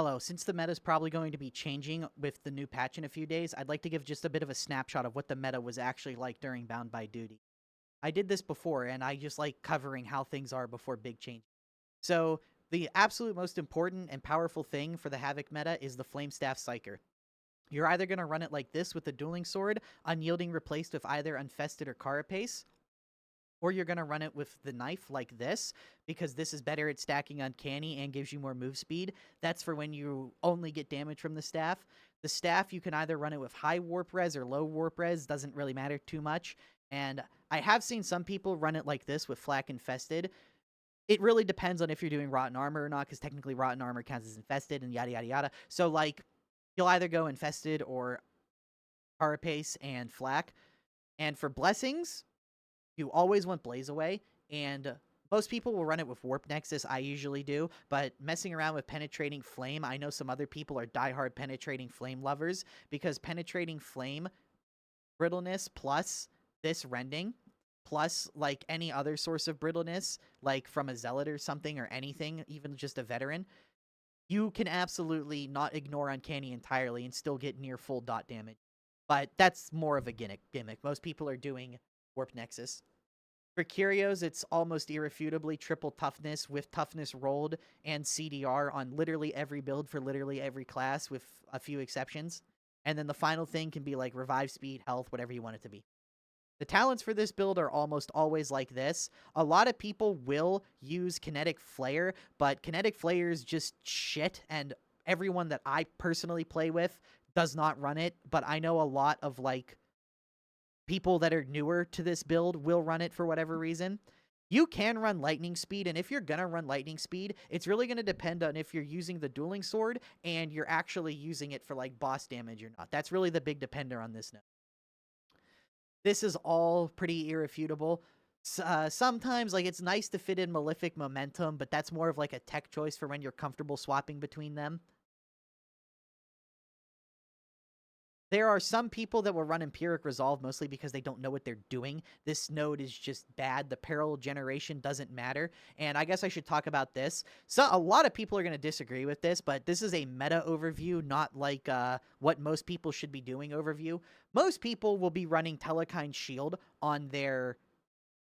Hello, since the meta is probably going to be changing with the new patch in a few days, I'd like to give just a bit of a snapshot of what the meta was actually like during Bound by Duty. I did this before, and I just like covering how things are before big change. So, the absolute most important and powerful thing for the Havoc meta is the Flame Staff Psyker. You're either going to run it like this with the Dueling Sword, Unyielding replaced with either Unfested or Carapace, or you're going to run it with the knife like this, because this is better at stacking Uncanny and gives you more move speed. That's for when you only get damage from the staff. The staff, you can either run it with high warp res or low warp res, doesn't really matter too much. And I have seen some people run it like this with Flak Infested. It really depends on if you're doing Rotten Armor or not, because technically Rotten Armor counts as Infested and yada yada yada. So, like, you'll either go Infested or Carapace and Flak. And for Blessings, you always want Blaze Away, and most people will run it with Warp Nexus. I usually do, but messing around with Penetrating Flame, I know some other people are diehard Penetrating Flame lovers, because Penetrating Flame, brittleness plus this rending, plus like any other source of brittleness, like from a Zealot or something or anything, even just a Veteran, you can absolutely not ignore Uncanny entirely and still get near full dot damage. But that's more of a gimmick. Most people are doing Warp Nexus. For Curios, it's almost irrefutably triple toughness with toughness rolled and CDR on literally every build for literally every class with a few exceptions. And then the final thing can be like revive speed, health, whatever you want it to be. The talents for this build are almost always like this. A lot of people will use Kinetic Flare, but Kinetic Flare is just shit, and everyone that I personally play with does not run it, but I know a lot of like people that are newer to this build will run it for whatever reason. You can run Lightning Speed, and if you're going to run Lightning Speed, it's really going to depend on if you're using the Dueling Sword and you're actually using it for like boss damage or not. That's really the big depender on this note. This is all pretty irrefutable. Sometimes like it's nice to fit in Malefic Momentum, but that's more of like a tech choice for when you're comfortable swapping between them. There are some people that will run Empiric Resolve mostly because they don't know what they're doing. This node is just bad. The peril generation doesn't matter. And I guess I should talk about this. So a lot of people are going to disagree with this, but this is a meta overview, not like what most people should be doing overview. Most people will be running Telekind Shield on their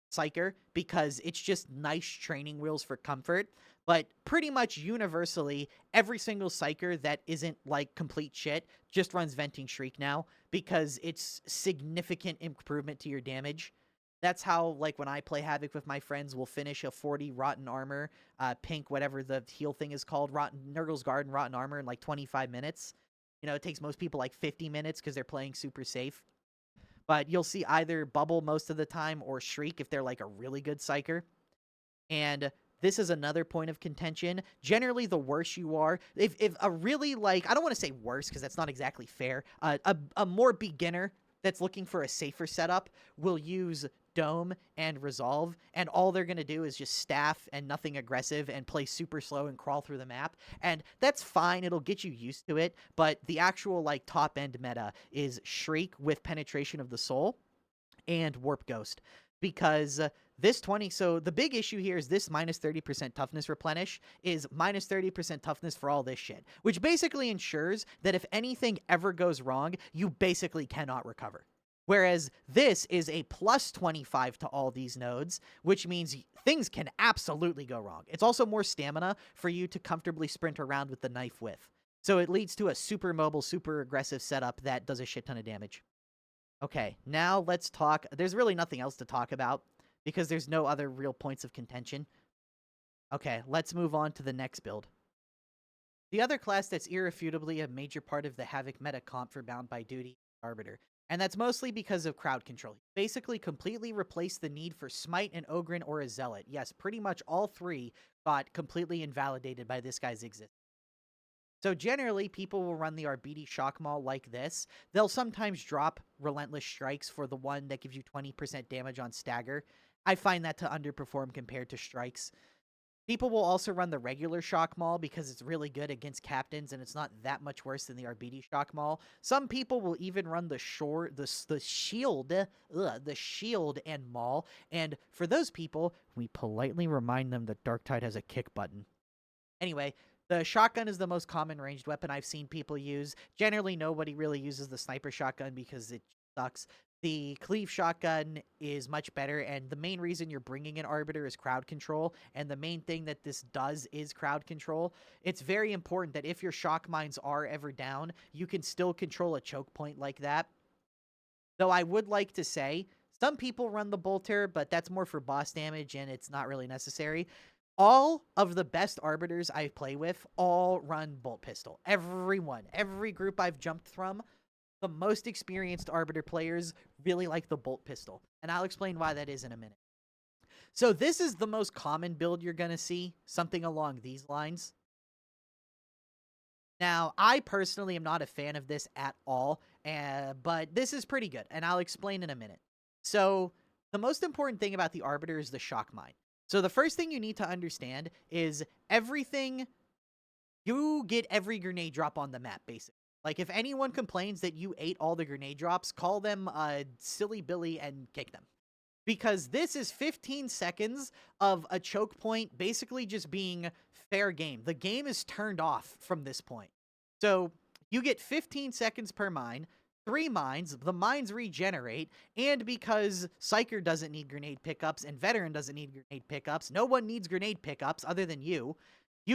psyker because it's just nice training wheels for comfort. But pretty much universally, every single psyker that isn't like complete shit just runs Venting Shriek now because it's significant improvement to your damage. That's how, like, when I play Havoc with my friends, we'll finish a 40 Rotten Armor, pink, whatever the heal thing is called, Nurgle's Garden Rotten Armor in like 25 minutes. You know, it takes most people like 50 minutes because they're playing super safe. But you'll see either Bubble most of the time or Shriek if they're like a really good psyker. And this is another point of contention. Generally, the worse you are, if a really like, I don't want to say worse because that's not exactly fair, a more beginner that's looking for a safer setup will use Dome and Resolve, and all they're going to do is just staff and nothing aggressive and play super slow and crawl through the map. And that's fine. It'll get you used to it. But the actual like top end meta is Shriek with Penetration of the Soul and Warp Ghost. Because this 20, so the big issue here is this minus 30% toughness replenish is minus 30% toughness for all this shit, which basically ensures that if anything ever goes wrong, you basically cannot recover. Whereas this is a plus 25 to all these nodes, which means things can absolutely go wrong. It's also more stamina for you to comfortably sprint around with the knife with. So it leads to a super mobile, super aggressive setup that does a shit ton of damage. Okay, now let's talk. There's really nothing else to talk about because there's no other real points of contention. Okay, let's move on to the next build. The other class that's irrefutably a major part of the Havoc meta comp for Bound by Duty is Arbiter. And that's mostly because of crowd control. Basically completely replaced the need for Smite, an Ogryn, or a Zealot. Yes, pretty much all three got completely invalidated by this guy's existence. So generally, people will run the Arbiter Shock Maul like this. They'll sometimes drop Relentless Strikes for the one that gives you 20% damage on stagger. I find that to underperform compared to Strikes. People will also run the regular Shock Maul because it's really good against captains and it's not that much worse than the Arbiter Shock Maul. Some people will even run the shield and Maul. And for those people, we politely remind them that darktide has a kick button. Anyway, The shotgun is the most common ranged weapon I've seen people use. Generally, nobody really uses the sniper shotgun because it sucks. The cleave shotgun is much better, and the main reason you're bringing an Arbiter is crowd control, and the main thing that this does is crowd control. It's very important that if your shock mines are ever down, you can still control a choke point like that. Though I would like to say, some people run the bolter, but that's more for boss damage, and it's not really necessary. All of the best Arbiters I play with all run bolt pistol. Everyone, every group I've jumped from, the most experienced Arbiter players really like the bolt pistol. And I'll explain why that is in a minute. So this is the most common build you're going to see, something along these lines. Now, I personally am not a fan of this at all, but this is pretty good, and I'll explain in a minute. So the most important thing about the Arbiter is the shock mine. So the first thing you need to understand is you get every grenade drop on the map, basically. Like, if anyone complains that you ate all the grenade drops, call them silly Billy and kick them. Because this is 15 seconds of a choke point basically just being fair game. The game is turned off from this point. So you get 15 seconds per mine, 3 mines, the mines regenerate, and because Psyker doesn't need grenade pickups and Veteran doesn't need grenade pickups, no one needs grenade pickups other than you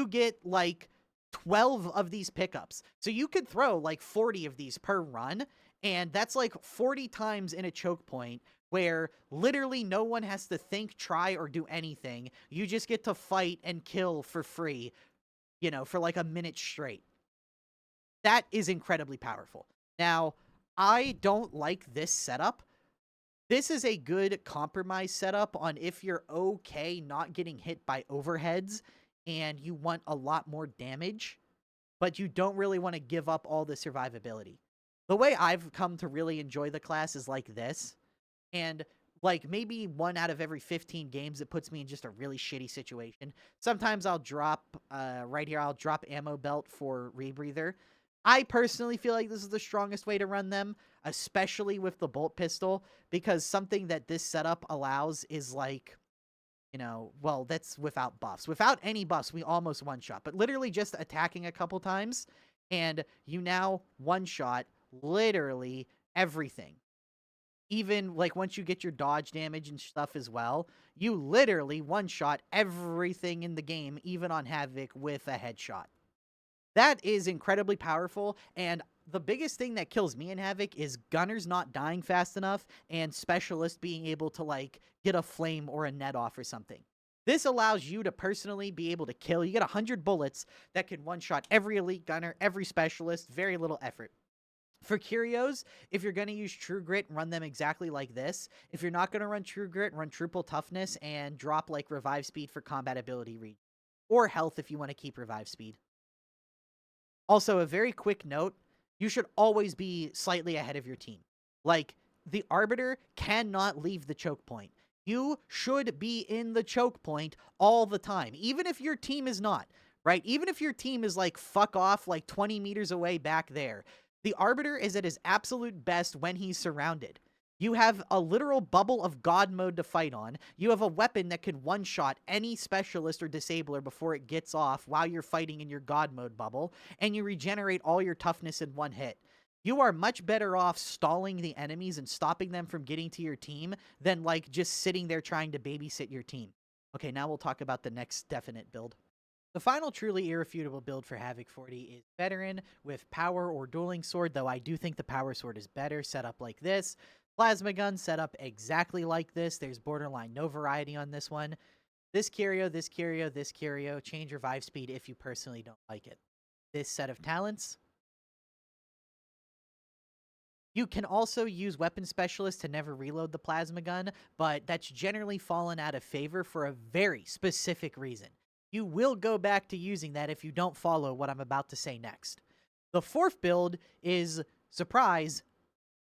get like 12 of these pickups. So you could throw like 40 of these per run, and that's like 40 times in a choke point where literally no one has to think, try, or do anything. You just get to fight and kill for free, for like a minute straight. That is incredibly powerful. Now, I don't like this setup. This is a good compromise setup on if you're okay not getting hit by overheads and you want a lot more damage, but you don't really want to give up all the survivability. The way I've come to really enjoy the class is like this. And like maybe 1 out of every 15 games, it puts me in just a really shitty situation. Sometimes I'll drop, right here, I'll drop ammo belt for rebreather. I personally feel like this is the strongest way to run them, especially with the bolt pistol, because something that this setup allows is like, well, that's without buffs. Without any buffs, we almost one-shot, but literally just attacking a couple times, and you now one-shot literally everything. Even, like, once you get your dodge damage and stuff as well, you literally one-shot everything in the game, even on Havoc, with a headshot. That is incredibly powerful, and the biggest thing that kills me in Havoc is gunners not dying fast enough and specialists being able to, like, get a flame or a net off or something. This allows you to personally be able to kill. You get 100 bullets that can one-shot every elite gunner, every specialist, very little effort. For Curios, if you're going to use True Grit, run them exactly like this. If you're not going to run True Grit, run Triple Toughness and drop, like, Revive Speed for combat ability read. Or Health if you want to keep Revive Speed. Also, a very quick note, you should always be slightly ahead of your team. Like, the Arbiter cannot leave the choke point. You should be in the choke point all the time, even if your team is not, right? Even if your team is like, fuck off, like 20 meters away back there. The Arbiter is at his absolute best when he's surrounded. You have a literal bubble of God mode to fight on. You have a weapon that could one-shot any specialist or disabler before it gets off while you're fighting in your God mode bubble, and you regenerate all your toughness in one hit. You are much better off stalling the enemies and stopping them from getting to your team than, like, just sitting there trying to babysit your team. Okay, now we'll talk about the next definite build. The final truly irrefutable build for Havoc 40 is Veteran with Power or Dueling Sword, though I do think the Power Sword is better, set up like this. Plasma gun set up exactly like this. There's borderline no variety on this one. This curio, this curio, this curio. Change revive speed if you personally don't like it. This set of talents. You can also use Weapon Specialist to never reload the plasma gun, but that's generally fallen out of favor for a very specific reason. You will go back to using that if you don't follow what I'm about to say next. The 4th build is, surprise,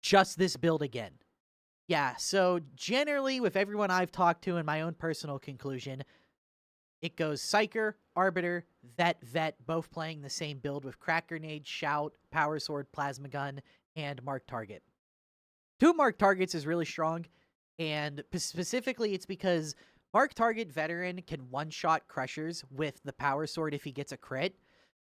just this build again. Yeah, so generally with everyone I've talked to in my own personal conclusion, it goes Psyker, Arbiter, Vet, both playing the same build with Crack Grenade, Shout, Power Sword, Plasma Gun, and Mark Target. 2 Mark Targets is really strong, and specifically it's because Mark Target Veteran can one-shot Crushers with the Power Sword if he gets a crit.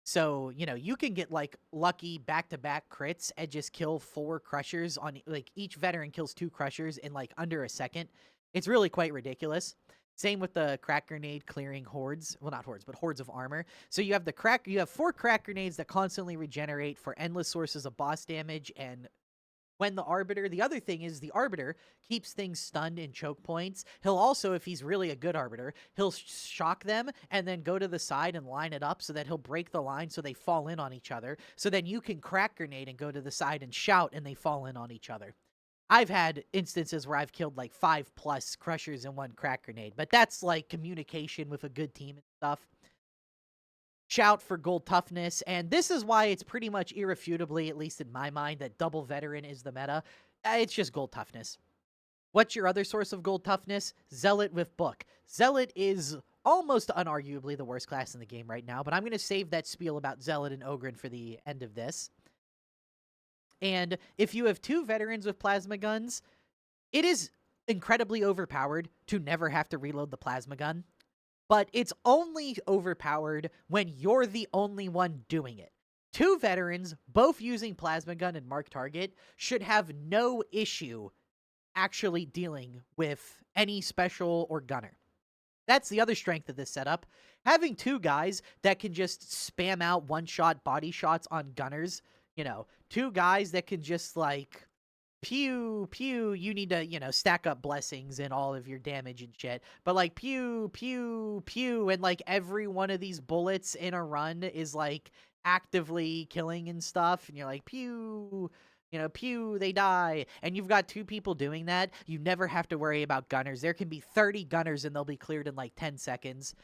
So, you can get like lucky back-to-back crits and just kill 4 crushers on like each veteran kills 2 crushers in like under a second. It's really quite ridiculous. Same with the crack grenade clearing hordes. Well, not hordes, but hordes of armor. So you have 4 crack grenades that constantly regenerate for endless sources of boss damage, and when the other thing is the Arbiter keeps things stunned in choke points. He'll also, if he's really a good Arbiter, he'll shock them and then go to the side and line it up so that he'll break the line so they fall in on each other. So then you can crack grenade and go to the side and shout and they fall in on each other. I've had instances where I've killed like 5+ crushers in one crack grenade, but that's like communication with a good team and stuff. Shout for gold toughness, and this is why it's pretty much irrefutably, at least in my mind, that double veteran is the meta. It's just gold toughness. What's your other source of gold toughness? Zealot with book. Zealot is almost unarguably the worst class in the game right now, but I'm going to save that spiel about Zealot and Ogryn for the end of this. And if you have 2 veterans with plasma guns, it is incredibly overpowered to never have to reload the plasma gun. But it's only overpowered when you're the only one doing it. 2 veterans, both using plasma gun and mark target, should have no issue actually dealing with any special or gunner. That's the other strength of this setup. Having 2 guys that can just spam out one-shot body shots on gunners, 2 guys that can just like pew, pew, you need to, stack up blessings and all of your damage and shit. But like pew, pew, pew, and like every one of these bullets in a run is like actively killing and stuff. And you're like, pew, pew, they die. And you've got 2 people doing that. You never have to worry about gunners. There can be 30 gunners and they'll be cleared in like 10 seconds.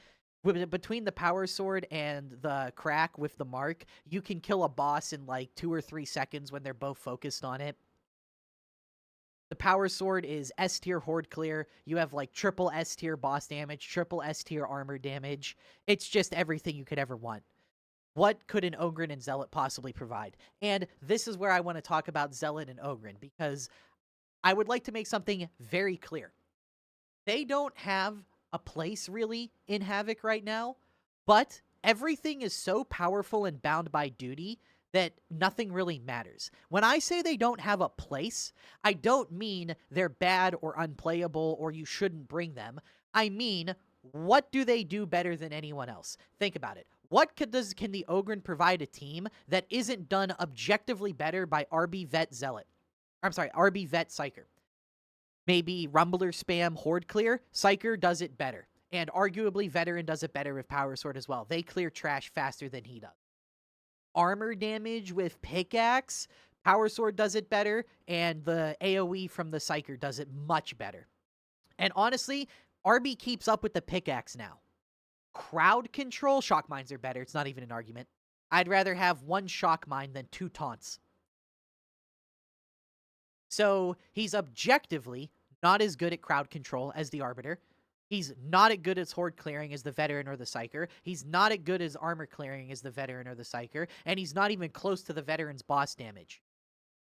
Between the power sword and the crack with the mark, you can kill a boss in like 2 or 3 seconds when they're both focused on it. The power sword is S tier horde clear. You have like triple S tier boss damage, triple S tier armor damage. It's just everything you could ever want. What could an Ogryn and Zealot possibly provide? And this is where I want to talk about Zealot and Ogryn, because I would like to make something very clear. They don't have a place really in Havoc right now, but everything is so powerful and bound by duty that nothing really matters. When I say they don't have a place, I don't mean they're bad or unplayable or you shouldn't bring them. I mean, what do they do better than anyone else? Think about it. What can the Ogryn provide a team that isn't done objectively better by RB Vet Zealot? I'm sorry, RB Vet Psyker. Maybe Rumbler spam Horde clear. Psyker does it better. And arguably Veteran does it better with Power Sword as well. They clear trash faster than he does. Armor damage with Pickaxe, Power Sword does it better, and the AoE from the Psyker does it much better. And honestly, RB keeps up with the Pickaxe now. Crowd control, Shock Mines are better. It's not even an argument. I'd rather have 1 Shock Mine than 2 taunts. So he's objectively not as good at crowd control as the Arbiter. He's not as good as horde clearing as the Veteran or the Psyker. He's not as good as armor clearing as the Veteran or the Psyker. And he's not even close to the Veteran's boss damage.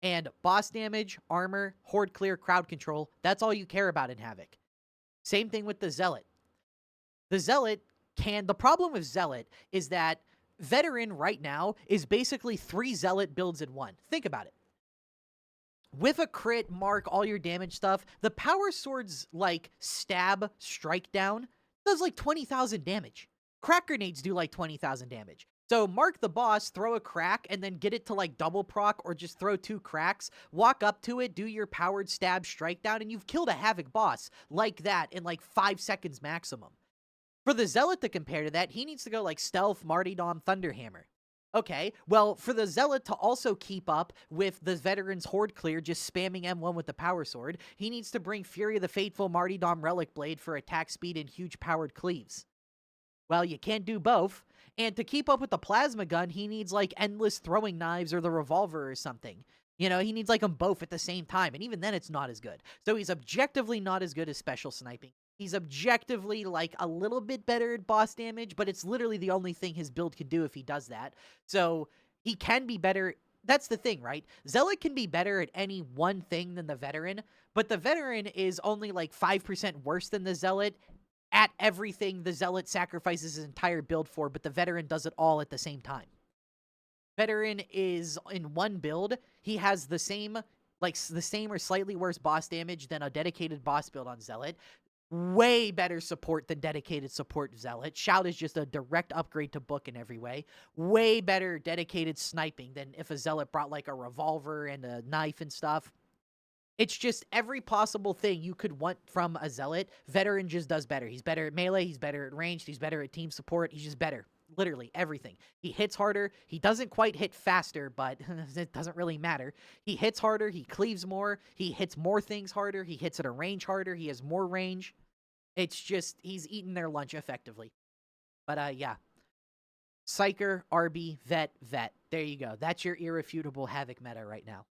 And boss damage, armor, horde clear, crowd control, that's all you care about in Havoc. Same thing with the Zealot. The problem with Zealot is that Veteran right now is basically 3 Zealot builds in one. Think about it. With a crit, mark, all your damage stuff, the Power Sword's, like, stab, strike down does, like, 20,000 damage. Crack grenades do, like, 20,000 damage. So mark the boss, throw a crack, and then get it to, like, double proc, or just throw 2 cracks, walk up to it, do your powered stab, strike down, and you've killed a Havoc boss like that in, like, 5 seconds maximum. For the Zealot to compare to that, he needs to go, like, Stealth, Martyrdom, Thunderhammer. Okay, well, for the Zealot to also keep up with the Veteran's Horde clear, just spamming M1 with the Power Sword, he needs to bring Fury of the Fateful, Martyrdom, Relic Blade for attack speed and huge powered cleaves. Well, you can't do both. And to keep up with the Plasma Gun, he needs, like, endless throwing knives or the Revolver or something. He needs, like, them both at the same time, and even then it's not as good. So he's objectively not as good as special sniping. He's objectively, like, a little bit better at boss damage, but it's literally the only thing his build can do if he does that. So he can be better. That's the thing, right? Zealot can be better at any one thing than the Veteran, but the Veteran is only, like, 5% worse than the Zealot at everything the Zealot sacrifices his entire build for, but the Veteran does it all at the same time. Veteran is in one build, he has the same or slightly worse boss damage than a dedicated boss build on Zealot. Way better support than dedicated support Zealot. Shout is just a direct upgrade to Book in every way. Way better dedicated sniping than if a Zealot brought like a revolver and a knife and stuff. It's just every possible thing you could want from a Zealot, Veteran just does better. He's better at melee, he's better at ranged, he's better at team support, he's just better. Literally everything. He hits harder. He doesn't quite hit faster, but it doesn't really matter. He hits harder. He cleaves more. He hits more things harder. He hits at a range harder. He has more range. It's just, he's eating their lunch effectively. But, yeah. Psyker, Arby, Vet. There you go. That's your irrefutable Havoc meta right now.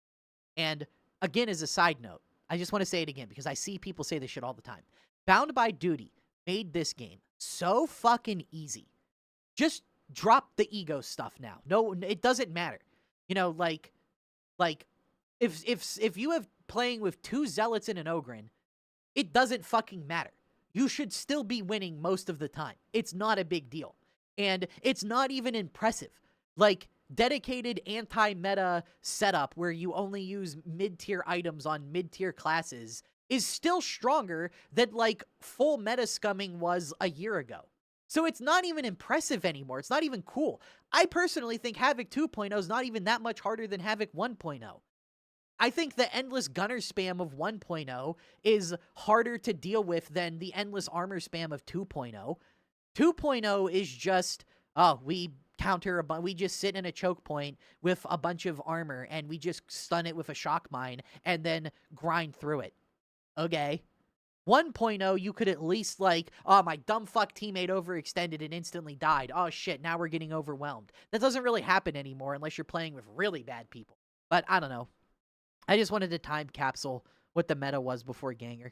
And, again, as a side note, I just want to say it again because I see people say this shit all the time. Bound by Duty made this game so fucking easy. Just drop the ego stuff now. No, it doesn't matter. You know, like if you have playing with 2 Zealots and an Ogryn, it doesn't fucking matter. You should still be winning most of the time. It's not a big deal. And it's not even impressive. Like, dedicated anti-meta setup where you only use mid-tier items on mid-tier classes is still stronger than, like, full meta scumming was a year ago. So it's not even impressive anymore. It's not even cool. I personally think Havoc 2.0 is not even that much harder than Havoc 1.0. I think the endless gunner spam of 1.0 is harder to deal with than the endless armor spam of 2.0. 2.0 is just, we just sit in a choke point with a bunch of armor and we just stun it with a shock mine and then grind through it. Okay. 1.0, you could at least like, oh, my dumb fuck teammate overextended and instantly died. Oh shit, now we're getting overwhelmed. That doesn't really happen anymore unless you're playing with really bad people. But I don't know. I just wanted to time capsule what the meta was before Ganger.